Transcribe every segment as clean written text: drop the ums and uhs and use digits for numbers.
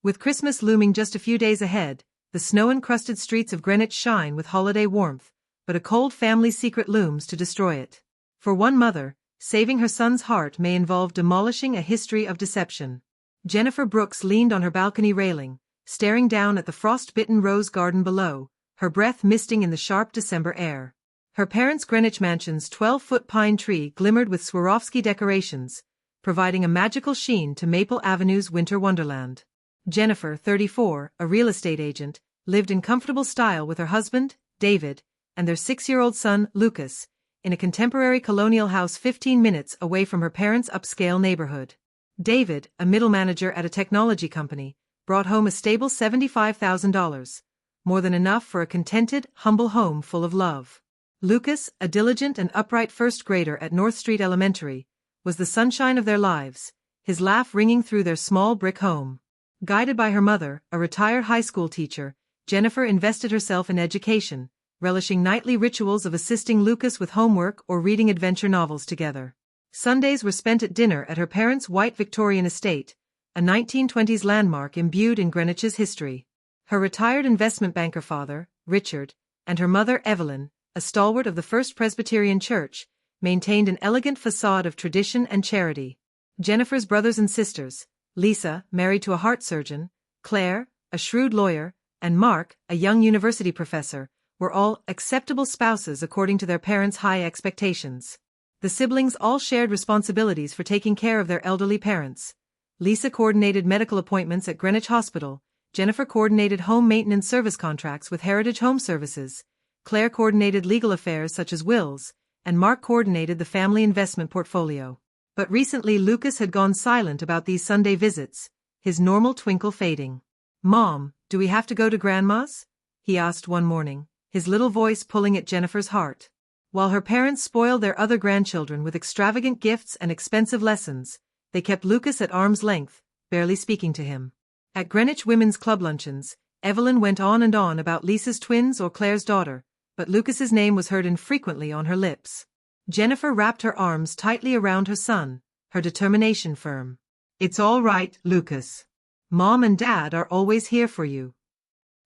With Christmas looming just a few days ahead, the snow-encrusted streets of Greenwich shine with holiday warmth, but a cold family secret looms to destroy it. For one mother, saving her son's heart may involve demolishing a history of deception. Jennifer Brooks leaned on her balcony railing, staring down at the frost-bitten rose garden below, her breath misting in the sharp December air. Her parents' Greenwich mansion's 12-foot pine tree glimmered with Swarovski decorations, providing a magical sheen to Maple Avenue's winter wonderland. Jennifer, 34, a real estate agent, lived in comfortable style with her husband, David, and their 6-year-old son, Lucas, in a contemporary colonial house 15 minutes away from her parents' upscale neighborhood. David, a middle manager at a technology company, brought home a stable $75,000, more than enough for a contented, humble home full of love. Lucas, a diligent and upright first grader at North Street Elementary, was the sunshine of their lives, his laugh ringing through their small brick home. Guided by her mother, a retired high school teacher, Jennifer invested herself in education, relishing nightly rituals of assisting Lucas with homework or reading adventure novels together. Sundays were spent at dinner at her parents' white Victorian estate, a 1920s landmark imbued in Greenwich's history. Her retired investment banker father, Richard, and her mother, Evelyn, a stalwart of the First Presbyterian Church, maintained an elegant facade of tradition and charity. Jennifer's brothers and sisters, Lisa, married to a heart surgeon, Claire, a shrewd lawyer, and Mark, a young university professor, were all acceptable spouses according to their parents' high expectations. The siblings all shared responsibilities for taking care of their elderly parents. Lisa coordinated medical appointments at Greenwich Hospital, Jennifer coordinated home maintenance service contracts with Heritage Home Services, Claire coordinated legal affairs such as wills, and Mark coordinated the family investment portfolio. But recently Lucas had gone silent about these Sunday visits, his normal twinkle fading. "Mom, do we have to go to Grandma's?" he asked one morning, his little voice pulling at Jennifer's heart. While her parents spoiled their other grandchildren with extravagant gifts and expensive lessons, they kept Lucas at arm's length, barely speaking to him. At Greenwich Women's Club luncheons, Evelyn went on and on about Lisa's twins or Claire's daughter, but Lucas's name was heard infrequently on her lips. Jennifer wrapped her arms tightly around her son, her determination firm. "It's all right, Lucas. Mom and Dad are always here for you."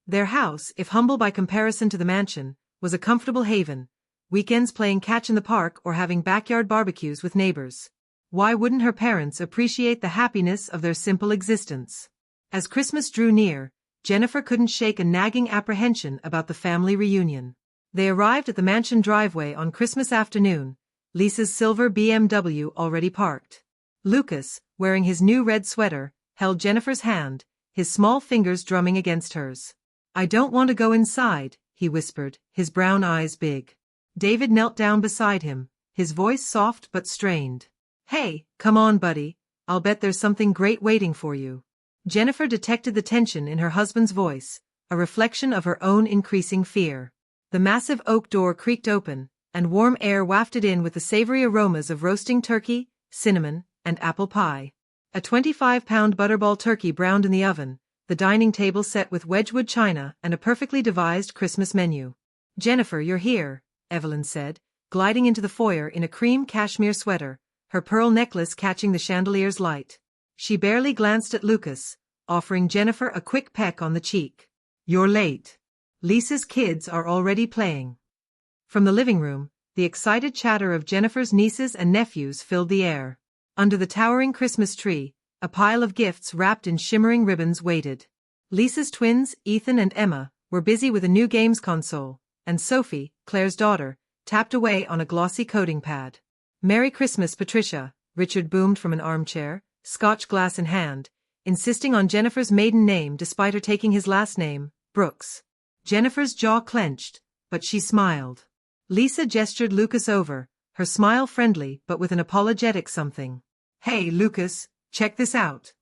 Their house, if humble by comparison to the mansion, was a comfortable haven, weekends playing catch in the park or having backyard barbecues with neighbors. Why wouldn't her parents appreciate the happiness of their simple existence? As Christmas drew near, Jennifer couldn't shake a nagging apprehension about the family reunion. They arrived at the mansion driveway on Christmas afternoon, Lisa's silver BMW already parked. Lucas, wearing his new red sweater, held Jennifer's hand, his small fingers drumming against hers. "I don't want to go inside," he whispered, his brown eyes big. David knelt down beside him, his voice soft but strained. "Hey, come on, buddy, I'll bet there's something great waiting for you." Jennifer detected the tension in her husband's voice, a reflection of her own increasing fear. The massive oak door creaked open, and warm air wafted in with the savory aromas of roasting turkey, cinnamon, and apple pie. A 25-pound butterball turkey browned in the oven, the dining table set with Wedgwood china and a perfectly devised Christmas menu. "Jennifer, you're here," Evelyn said, gliding into the foyer in a cream cashmere sweater, her pearl necklace catching the chandelier's light. She barely glanced at Lucas, offering Jennifer a quick peck on the cheek. "You're late. Lisa's kids are already playing." From the living room, the excited chatter of Jennifer's nieces and nephews filled the air. Under the towering Christmas tree, a pile of gifts wrapped in shimmering ribbons waited. Lisa's twins, Ethan and Emma, were busy with a new games console, and Sophie, Claire's daughter, tapped away on a glossy coding pad. "Merry Christmas, Patricia," Richard boomed from an armchair, Scotch glass in hand, insisting on Jennifer's maiden name despite her taking his last name, Brooks. Jennifer's jaw clenched, but she smiled. Lisa gestured Lucas over, her smile friendly but with an apologetic something. "Hey, Lucas, check this out."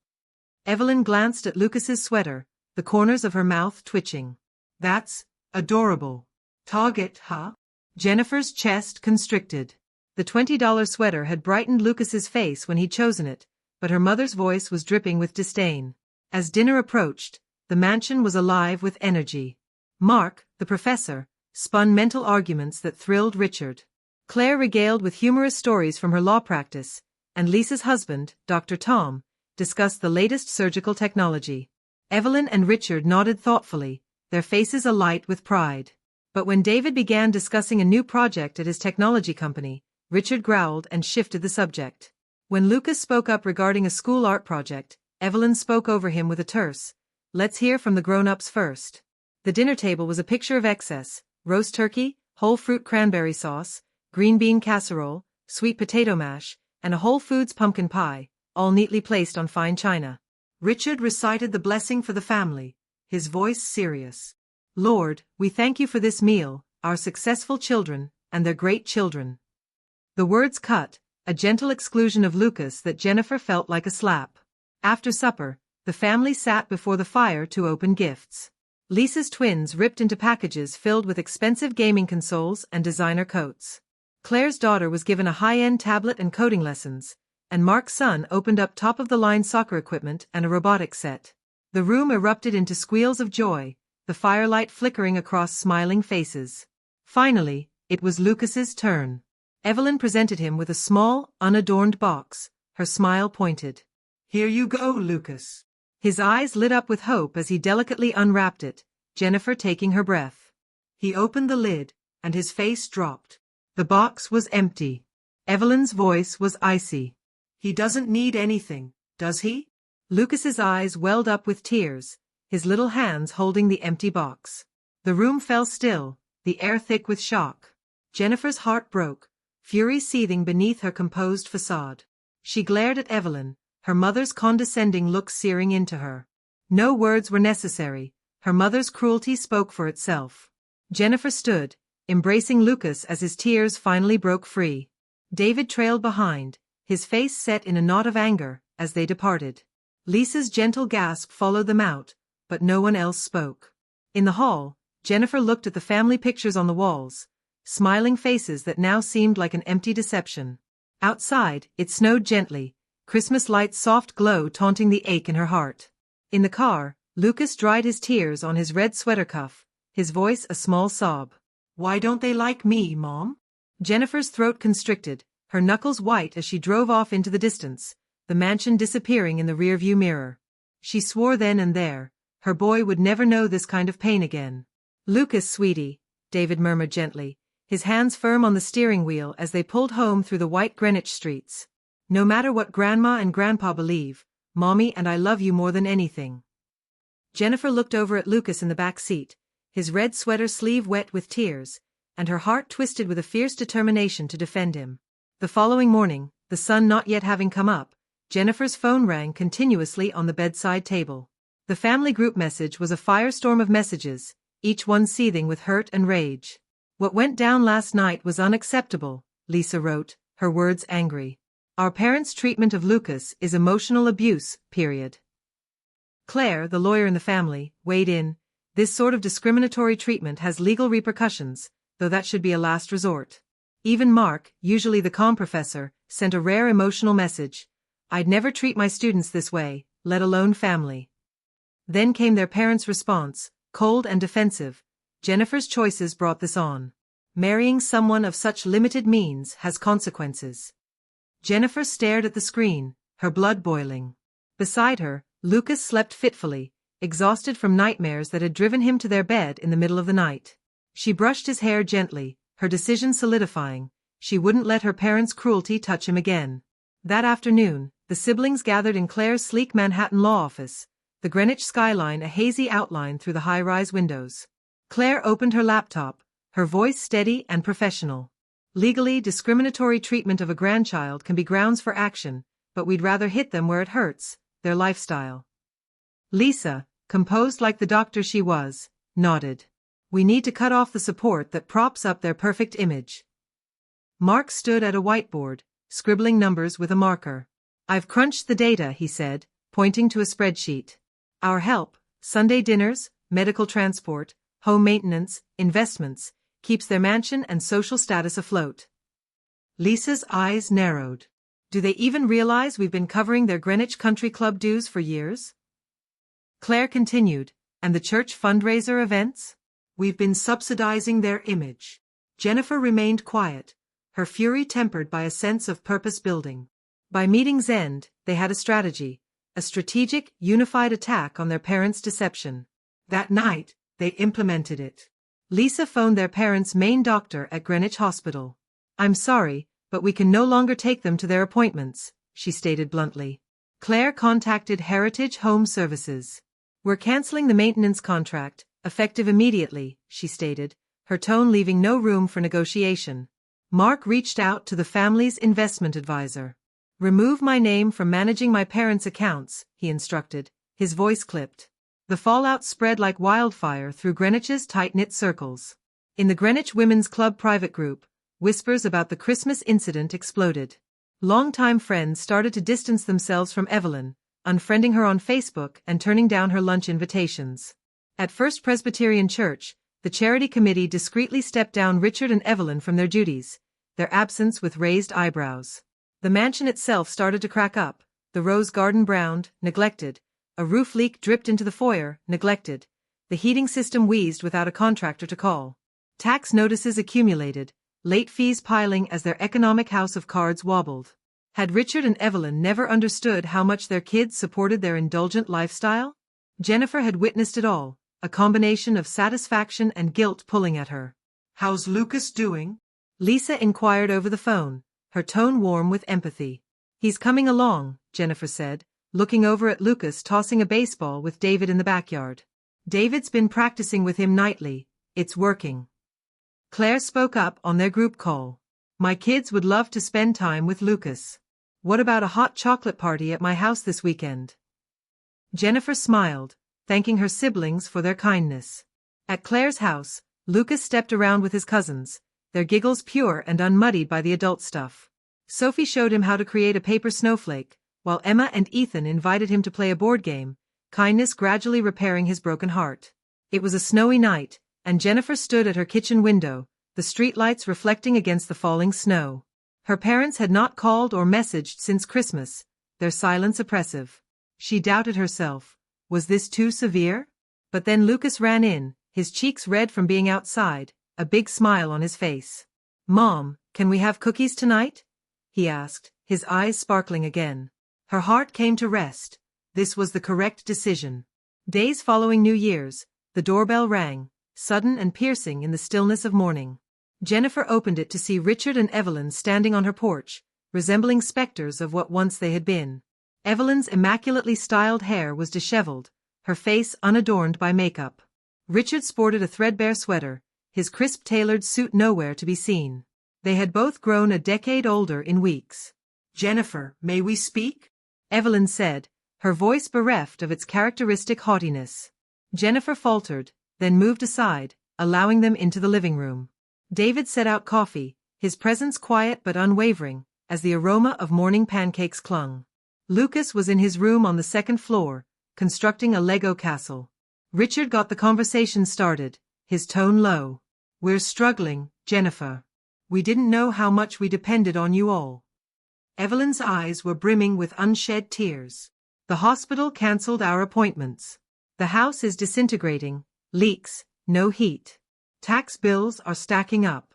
Evelyn glanced at Lucas's sweater, the corners of her mouth twitching. "That's adorable. Target, huh?" Jennifer's chest constricted. The $20 sweater had brightened Lucas's face when he'd chosen it, but her mother's voice was dripping with disdain. As dinner approached, the mansion was alive with energy. Mark, the professor, spun mental arguments that thrilled Richard. Claire regaled with humorous stories from her law practice, and Lisa's husband, Dr. Tom, discussed the latest surgical technology. Evelyn and Richard nodded thoughtfully, their faces alight with pride. But when David began discussing a new project at his technology company, Richard growled and shifted the subject. When Lucas spoke up regarding a school art project, Evelyn spoke over him with a terse, "Let's hear from the grown-ups first." The dinner table was a picture of excess: roast turkey, whole fruit cranberry sauce, green bean casserole, sweet potato mash, and a Whole Foods pumpkin pie, all neatly placed on fine china. Richard recited the blessing for the family, his voice serious. "Lord, we thank you for this meal, our successful children, and their great children." The words cut, a gentle exclusion of Lucas that Jennifer felt like a slap. After supper, the family sat before the fire to open gifts. Lisa's twins ripped into packages filled with expensive gaming consoles and designer coats. Claire's daughter was given a high-end tablet and coding lessons, and Mark's son opened up top-of-the-line soccer equipment and a robotics set. The room erupted into squeals of joy, the firelight flickering across smiling faces. Finally, it was Lucas's turn. Evelyn presented him with a small, unadorned box, her smile pointed. "Here you go, Lucas." His eyes lit up with hope as he delicately unwrapped it, Jennifer taking her breath. He opened the lid, and his face dropped. The box was empty. Evelyn's voice was icy. "He doesn't need anything, does he?" Lucas's eyes welled up with tears, his little hands holding the empty box. The room fell still, the air thick with shock. Jennifer's heart broke, fury seething beneath her composed facade. She glared at Evelyn, her mother's condescending look searing into her. No words were necessary, her mother's cruelty spoke for itself. Jennifer stood, embracing Lucas as his tears finally broke free. David trailed behind, his face set in a knot of anger, as they departed. Lisa's gentle gasp followed them out, but no one else spoke. In the hall, Jennifer looked at the family pictures on the walls, smiling faces that now seemed like an empty deception. Outside, it snowed gently, Christmas lights' soft glow taunting the ache in her heart. In the car, Lucas dried his tears on his red sweater cuff, his voice a small sob. "Why don't they like me, Mom?" Jennifer's throat constricted, her knuckles white as she drove off into the distance, the mansion disappearing in the rearview mirror. She swore then and there, her boy would never know this kind of pain again. "Lucas, sweetie," David murmured gently, his hands firm on the steering wheel as they pulled home through the white Greenwich streets. "No matter what Grandma and Grandpa believe, Mommy and I love you more than anything." Jennifer looked over at Lucas in the back seat, his red sweater sleeve wet with tears, and her heart twisted with a fierce determination to defend him. The following morning, the sun not yet having come up, Jennifer's phone rang continuously on the bedside table. The family group message was a firestorm of messages, each one seething with hurt and rage. "What went down last night was unacceptable," Lisa wrote, her words angry. "Our parents' treatment of Lucas is emotional abuse, period." Claire, the lawyer in the family, weighed in. "This sort of discriminatory treatment has legal repercussions, though that should be a last resort." Even Mark, usually the calm professor, sent a rare emotional message. "I'd never treat my students this way, let alone family." Then came their parents' response, cold and defensive. Jennifer's choices brought this on. Marrying someone of such limited means has consequences. Jennifer stared at the screen, her blood boiling. Beside her, Lucas slept fitfully, exhausted from nightmares that had driven him to their bed in the middle of the night. She brushed his hair gently, her decision solidifying. She wouldn't let her parents' cruelty touch him again. That afternoon, the siblings gathered in Claire's sleek Manhattan law office, the Greenwich skyline a hazy outline through the high-rise windows. Claire opened her laptop, her voice steady and professional. "Legally, discriminatory treatment of a grandchild can be grounds for action, but we'd rather hit them where it hurts, their lifestyle." Lisa, composed like the doctor she was, nodded. "We need to cut off the support that props up their perfect image." Mark stood at a whiteboard, scribbling numbers with a marker. "I've crunched the data," he said, pointing to a spreadsheet. "Our help, Sunday dinners, medical transport, home maintenance, investments, keeps their mansion and social status afloat." Lisa's eyes narrowed. "Do they even realize we've been covering their Greenwich Country Club dues for years?" Claire continued, "And the church fundraiser events? We've been subsidizing their image." Jennifer remained quiet, her fury tempered by a sense of purpose building. By meeting's end, they had a strategy. a strategic, unified attack on their parents' deception. That night, they implemented it. Lisa phoned their parents' main doctor at Greenwich Hospital. "I'm sorry, but we can no longer take them to their appointments," she stated bluntly. Claire contacted Heritage Home Services. "We're canceling the maintenance contract, effective immediately," she stated, her tone leaving no room for negotiation. Mark reached out to the family's investment advisor. "Remove my name from managing my parents' accounts," he instructed, his voice clipped. The fallout spread like wildfire through Greenwich's tight-knit circles. In the Greenwich Women's Club private group, whispers about the Christmas incident exploded. Longtime friends started to distance themselves from Evelyn, unfriending her on Facebook and turning down her lunch invitations. At First Presbyterian Church, the charity committee discreetly stepped down Richard and Evelyn from their duties, their absence with raised eyebrows. The mansion itself started to crack up, the rose garden browned, neglected, a roof leak dripped into the foyer, neglected, the heating system wheezed without a contractor to call. Tax notices accumulated, late fees piling as their economic house of cards wobbled. Had Richard and Evelyn never understood how much their kids supported their indulgent lifestyle? Jennifer had witnessed it all, a combination of satisfaction and guilt pulling at her. "How's Lucas doing?" Lisa inquired over the phone, her tone warm with empathy. "He's coming along," Jennifer said, looking over at Lucas tossing a baseball with David in the backyard. "David's been practicing with him nightly. It's working." Claire spoke up on their group call. "My kids would love to spend time with Lucas. What about a hot chocolate party at my house this weekend?" Jennifer smiled, thanking her siblings for their kindness. At Claire's house, Lucas stepped around with his cousins, their giggles pure and unmuddied by the adult stuff. Sophie showed him how to create a paper snowflake, while Emma and Ethan invited him to play a board game, kindness gradually repairing his broken heart. It was a snowy night, and Jennifer stood at her kitchen window, the streetlights reflecting against the falling snow. Her parents had not called or messaged since Christmas, their silence oppressive. She doubted herself. Was this too severe? But then Lucas ran in, his cheeks red from being outside, a big smile on his face. "Mom, can we have cookies tonight?" he asked, his eyes sparkling again. Her heart came to rest. This was the correct decision. Days following New Year's, the doorbell rang, sudden and piercing in the stillness of morning. Jennifer opened it to see Richard and Evelyn standing on her porch, resembling specters of what once they had been. Evelyn's immaculately styled hair was disheveled, her face unadorned by makeup. Richard sported a threadbare sweater, his crisp-tailored suit nowhere to be seen. They had both grown a decade older in weeks. "Jennifer, may we speak?" Evelyn said, her voice bereft of its characteristic haughtiness. Jennifer faltered, then moved aside, allowing them into the living room. David set out coffee, his presence quiet but unwavering, as the aroma of morning pancakes clung. Lucas was in his room on the second floor, constructing a Lego castle. Richard got the conversation started, his tone low. "We're struggling, Jennifer. We didn't know how much we depended on you all." Evelyn's eyes were brimming with unshed tears. "The hospital cancelled our appointments. The house is disintegrating, leaks, no heat. Tax bills are stacking up."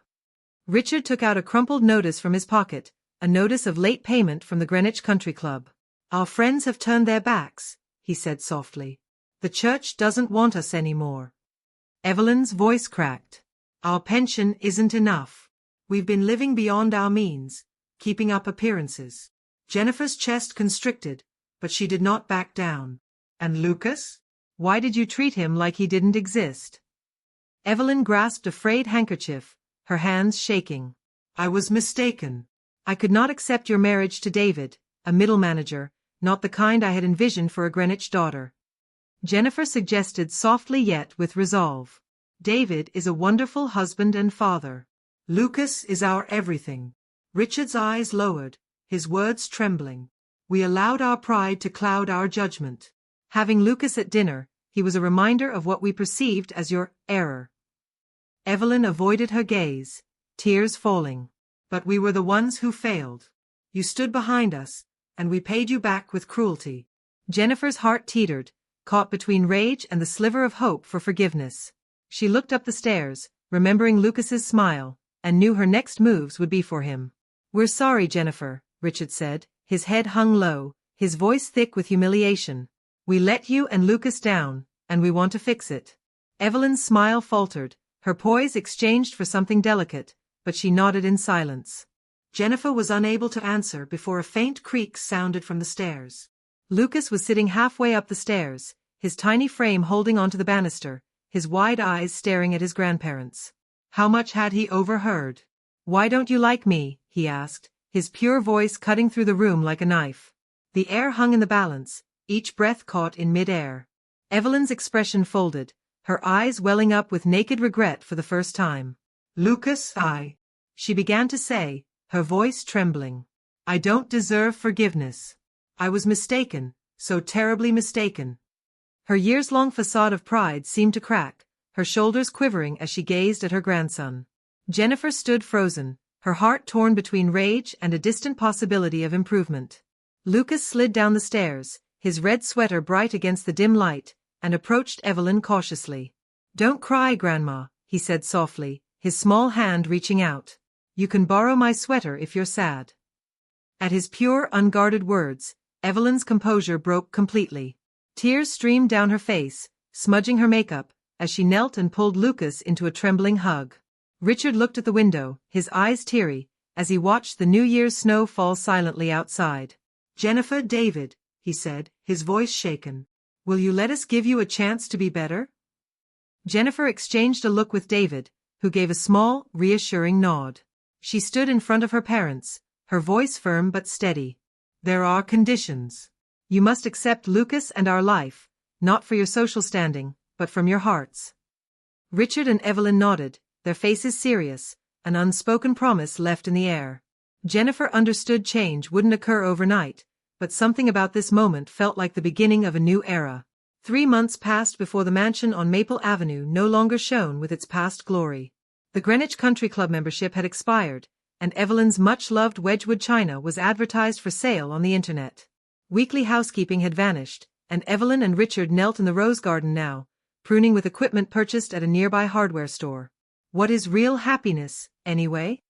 Richard took out a crumpled notice from his pocket, a notice of late payment from the Greenwich Country Club. "Our friends have turned their backs," he said softly. "The church doesn't want us anymore." Evelyn's voice cracked. "Our pension isn't enough. We've been living beyond our means, keeping up appearances." Jennifer's chest constricted, but she did not back down. "And Lucas? Why did you treat him like he didn't exist?" Evelyn grasped a frayed handkerchief, her hands shaking. "I was mistaken. I could not accept your marriage to David, a middle manager, not the kind I had envisioned for a Greenwich daughter." Jennifer suggested softly yet with resolve. "David is a wonderful husband and father. Lucas is our everything." Richard's eyes lowered, his words trembling. "We allowed our pride to cloud our judgment. Having Lucas at dinner, he was a reminder of what we perceived as your error." Evelyn avoided her gaze, tears falling. "But we were the ones who failed. You stood behind us, and we paid you back with cruelty." Jennifer's heart teetered, caught between rage and the sliver of hope for forgiveness. She looked up the stairs, remembering Lucas's smile, and knew her next moves would be for him. "We're sorry, Jennifer," Richard said, his head hung low, his voice thick with humiliation. "We let you and Lucas down, and we want to fix it." Evelyn's smile faltered, her poise exchanged for something delicate, but she nodded in silence. Jennifer was unable to answer before a faint creak sounded from the stairs. Lucas was sitting halfway up the stairs, his tiny frame holding onto the banister, his wide eyes staring at his grandparents. How much had he overheard? "Why don't you like me?" he asked, his pure voice cutting through the room like a knife. The air hung in the balance, each breath caught in mid-air. Evelyn's expression folded, her eyes welling up with naked regret for the first time. "Lucas, she began to say, her voice trembling. "I don't deserve forgiveness. I was mistaken, so terribly mistaken." Her years-long facade of pride seemed to crack, her shoulders quivering as she gazed at her grandson. Jennifer stood frozen, her heart torn between rage and a distant possibility of improvement. Lucas slid down the stairs, his red sweater bright against the dim light, and approached Evelyn cautiously. "Don't cry, Grandma," he said softly, his small hand reaching out. "You can borrow my sweater if you're sad." At his pure, unguarded words, Evelyn's composure broke completely. Tears streamed down her face, smudging her makeup, as she knelt and pulled Lucas into a trembling hug. Richard looked at the window, his eyes teary, as he watched the New Year's snow fall silently outside. "Jennifer, David," he said, his voice shaken. "Will you let us give you a chance to be better?" Jennifer exchanged a look with David, who gave a small, reassuring nod. She stood in front of her parents, her voice firm but steady. "There are conditions. You must accept Lucas and our life, not for your social standing, but from your hearts." Richard and Evelyn nodded, their faces serious, an unspoken promise left in the air. Jennifer understood change wouldn't occur overnight, but something about this moment felt like the beginning of a new era. 3 months passed before the mansion on Maple Avenue no longer shone with its past glory. The Greenwich Country Club membership had expired, and Evelyn's much-loved Wedgwood china was advertised for sale on the internet. Weekly housekeeping had vanished, and Evelyn and Richard knelt in the rose garden now, pruning with equipment purchased at a nearby hardware store. "What is real happiness, anyway?"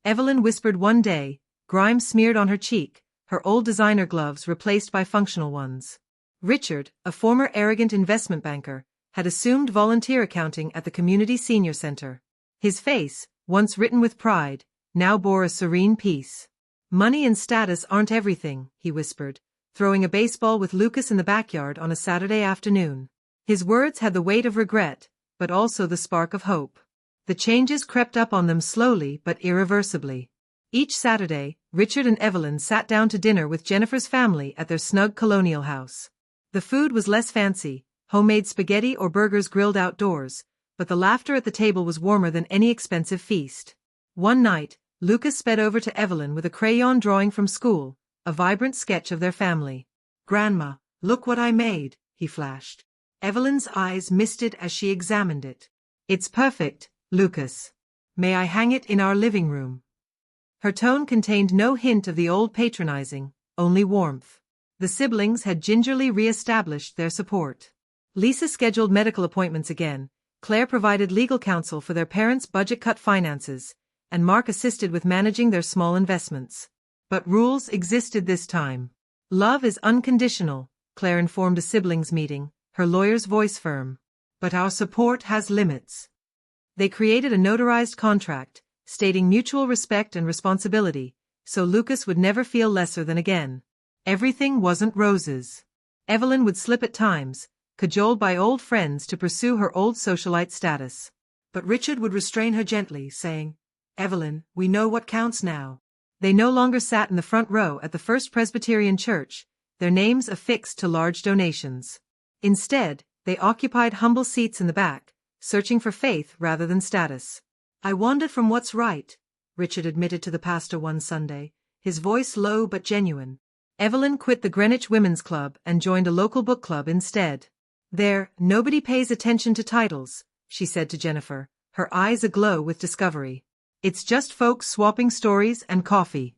Evelyn whispered one day, grime smeared on her cheek, her old designer gloves replaced by functional ones. Richard, a former arrogant investment banker, had assumed volunteer accounting at the community senior center. His face, once written with pride, now bore a serene peace. "Money and status aren't everything," he whispered, throwing a baseball with Lucas in the backyard on a Saturday afternoon. His words had the weight of regret, but also the spark of hope. The changes crept up on them slowly but irreversibly. Each Saturday, Richard and Evelyn sat down to dinner with Jennifer's family at their snug colonial house. The food was less fancy, homemade spaghetti or burgers grilled outdoors, but the laughter at the table was warmer than any expensive feast. One night, Lucas sped over to Evelyn with a crayon drawing from school, a vibrant sketch of their family. "Grandma, look what I made," he flashed. Evelyn's eyes misted as she examined it. "It's perfect, Lucas. May I hang it in our living room?" Her tone contained no hint of the old patronizing, only warmth. The siblings had gingerly re-established their support. Lisa scheduled medical appointments again, Claire provided legal counsel for their parents' budget-cut finances, and Mark assisted with managing their small investments. But rules existed this time. "Love is unconditional," Claire informed a siblings meeting, her lawyer's voice firm. "But our support has limits." They created a notarized contract, stating mutual respect and responsibility, so Lucas would never feel lesser than again. Everything wasn't roses. Evelyn would slip at times, cajoled by old friends to pursue her old socialite status. But Richard would restrain her gently, saying, "Evelyn, we know what counts now." They no longer sat in the front row at the First Presbyterian Church, their names affixed to large donations. Instead, they occupied humble seats in the back, searching for faith rather than status. "I wandered from what's right," Richard admitted to the pastor one Sunday, his voice low but genuine. Evelyn quit the Greenwich Women's Club and joined a local book club instead. "There, nobody pays attention to titles," she said to Jennifer, her eyes aglow with discovery. "It's just folks swapping stories and coffee."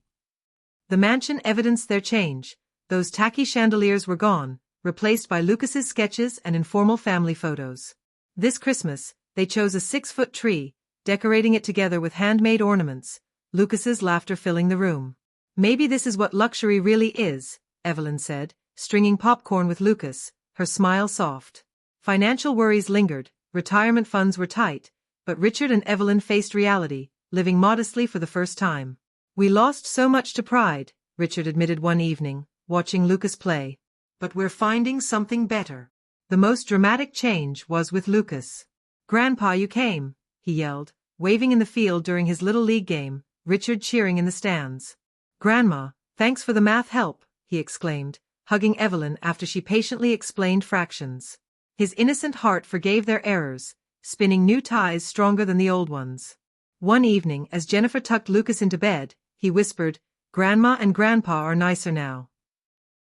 The mansion evidenced their change. Those tacky chandeliers were gone, replaced by Lucas's sketches and informal family photos. This Christmas, they chose a 6-foot tree, decorating it together with handmade ornaments, Lucas's laughter filling the room. "Maybe this is what luxury really is," Evelyn said, stringing popcorn with Lucas, her smile soft. Financial worries lingered, retirement funds were tight, but Richard and Evelyn faced reality, living modestly for the first time. We lost so much to pride, Richard admitted one evening, watching Lucas play. But we're finding something better. The most dramatic change was with Lucas. Grandpa, you came, he yelled, waving in the field during his Little League game, Richard cheering in the stands. Grandma, thanks for the math help, he exclaimed, hugging Evelyn after she patiently explained fractions. His innocent heart forgave their errors, spinning new ties stronger than the old ones. One evening, as Jennifer tucked Lucas into bed, he whispered, Grandma and Grandpa are nicer now.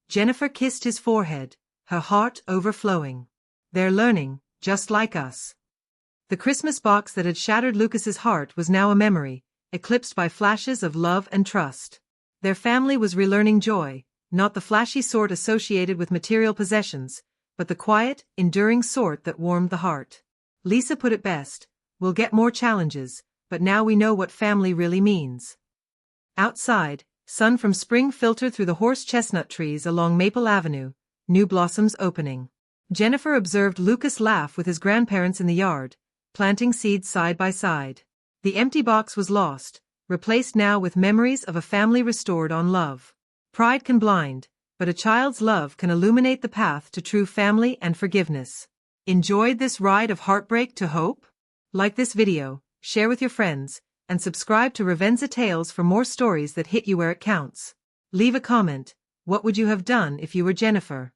Jennifer kissed his forehead, her heart overflowing. They're learning, just like us. The Christmas box that had shattered Lucas's heart was now a memory, eclipsed by flashes of love and trust. Their family was relearning joy, not the flashy sort associated with material possessions, but the quiet, enduring sort that warmed the heart. Lisa put it best, we'll get more challenges, but now we know what family really means. Outside, sun from spring filtered through the horse chestnut trees along Maple Avenue, new blossoms opening. Jennifer observed Lucas laugh with his grandparents in the yard, planting seeds side by side. The empty box was lost, replaced now with memories of a family restored on love. Pride can blind, but a child's love can illuminate the path to true family and forgiveness. Enjoyed this ride of heartbreak to hope? Like this video, share with your friends, and subscribe to Revenza Tales for more stories that hit you where it counts. Leave a comment, what would you have done if you were Jennifer?